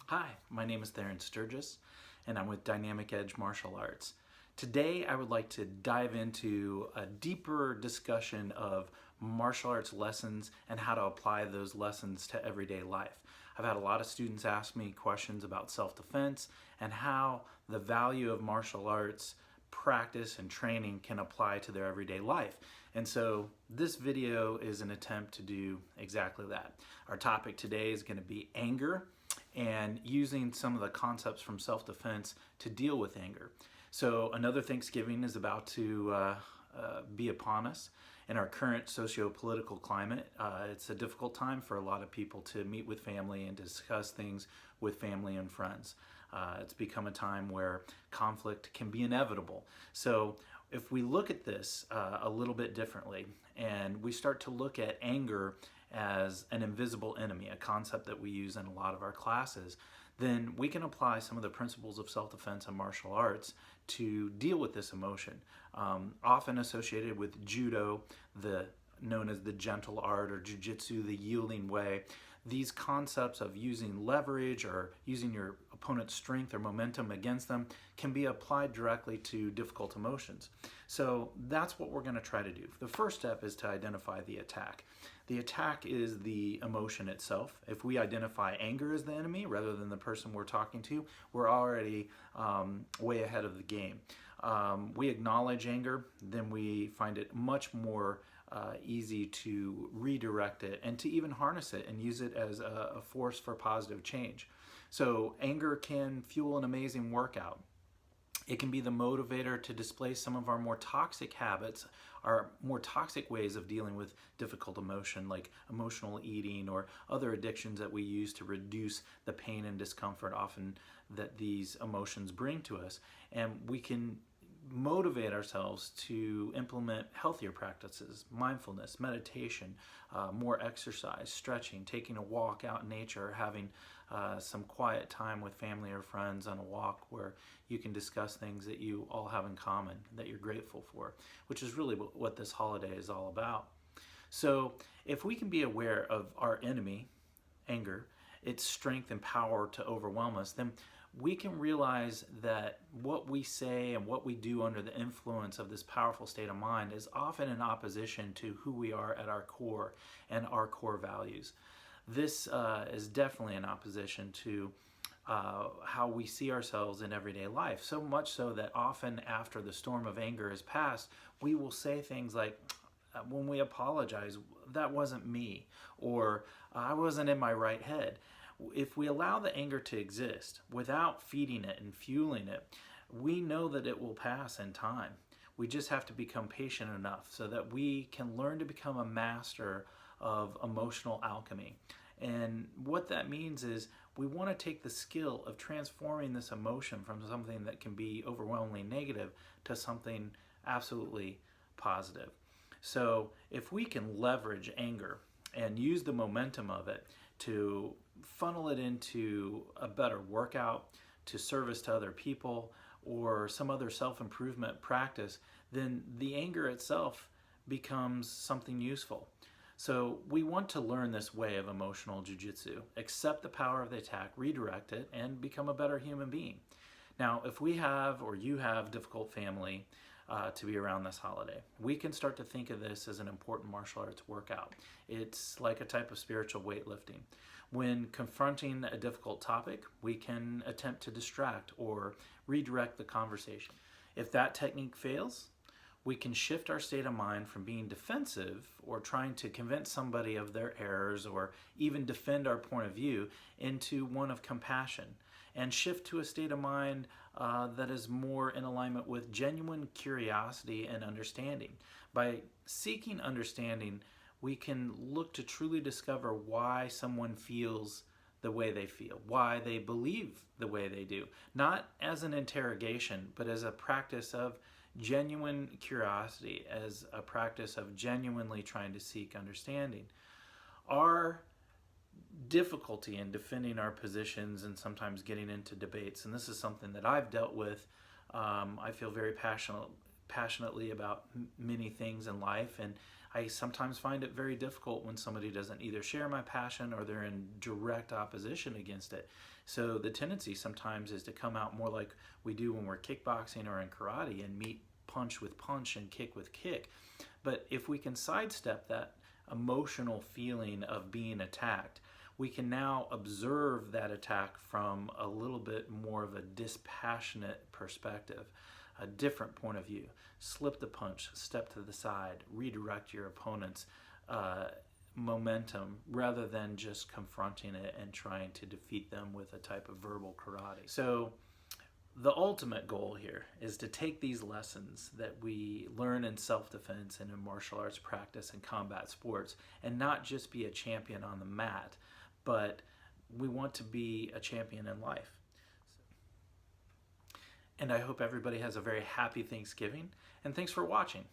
Hi, my name is Theron Sturgis, and I'm with Dynamic Edge Martial Arts. Today, I would like to dive into a deeper discussion of martial arts lessons and how to apply those lessons to everyday life. I've had a lot of students ask me questions about self-defense and how the value of martial arts practice and training can apply to their everyday life. And so this video is an attempt to do exactly that. Our topic today is going to be anger and using some of the concepts from self-defense to deal with anger. So another Thanksgiving is about to be upon us. In our current socio-political climate, it's a difficult time for a lot of people to meet with family and discuss things with family and friends. It's become a time where conflict can be inevitable. So if we look at this a little bit differently and we start to look at anger as an invisible enemy, a concept that we use in a lot of our classes, then we can apply some of the principles of self-defense and martial arts to deal with this emotion. Often associated with judo, known as the gentle art, or jiu-jitsu, the yielding way, these concepts of using leverage or using your opponent's strength or momentum against them can be applied directly to difficult emotions. So that's what we're going to try to do. The first step is to identify the attack. The attack is the emotion itself. If we identify anger as the enemy rather than the person we're talking to, we're already way ahead of the game. We acknowledge anger, then we find it much more easy to redirect it and to even harness it and use it as a force for positive change. So anger can fuel an amazing workout. It can be the motivator to displace some of our more toxic habits, our more toxic ways of dealing with difficult emotion, like emotional eating or other addictions that we use to reduce the pain and discomfort often that these emotions bring to us. And we can motivate ourselves to implement healthier practices, mindfulness, meditation, more exercise, stretching, taking a walk out in nature, having some quiet time with family or friends on a walk where you can discuss things that you all have in common, that you're grateful for, which is really what this holiday is all about. So if we can be aware of our enemy, anger, its strength and power to overwhelm us, then we can realize that what we say and what we do under the influence of this powerful state of mind is often in opposition to who we are at our core and our core values. This is definitely in opposition to how we see ourselves in everyday life, so much so that often after the storm of anger is past, we will say things like, when we apologize, that wasn't me, or I wasn't in my right head. If we allow the anger to exist without feeding it and fueling it, we know that it will pass in time. We just have to become patient enough so that we can learn to become a master of emotional alchemy. And what that means is we want to take the skill of transforming this emotion from something that can be overwhelmingly negative to something absolutely positive. So if we can leverage anger and use the momentum of it to funnel it into a better workout, to service to other people, or some other self-improvement practice, then the anger itself becomes something useful. So we want to learn this way of emotional jiu-jitsu, accept the power of the attack, redirect it, and become a better human being. Now, if we have, or you have, difficult family to be around this holiday, we can start to think of this as an important martial arts workout. It's like a type of spiritual weightlifting. When confronting a difficult topic, we can attempt to distract or redirect the conversation. If that technique fails, we can shift our state of mind from being defensive or trying to convince somebody of their errors or even defend our point of view into one of compassion, and shift to a state of mind that is more in alignment with genuine curiosity and understanding. By seeking understanding, we can look to truly discover why someone feels the way they feel, why they believe the way they do, not as an interrogation, but as a practice of genuine curiosity, as a practice of genuinely trying to seek understanding. Our difficulty in defending our positions and sometimes getting into debates, and this is something that I've dealt with, I feel very passionately about many things in life, and I sometimes find it very difficult when somebody doesn't either share my passion or they're in direct opposition against it. So the tendency sometimes is to come out more like we do when we're kickboxing or in karate and meet punch with punch and kick with kick. But if we can sidestep that emotional feeling of being attacked, we can now observe that attack from a little bit more of a dispassionate perspective, a different point of view. Slip the punch, step to the side, redirect your opponent's momentum rather than just confronting it and trying to defeat them with a type of verbal karate. So the ultimate goal here is to take these lessons that we learn in self-defense and in martial arts practice and combat sports and not just be a champion on the mat, but we want to be a champion in life. And I hope everybody has a very happy Thanksgiving, and thanks for watching.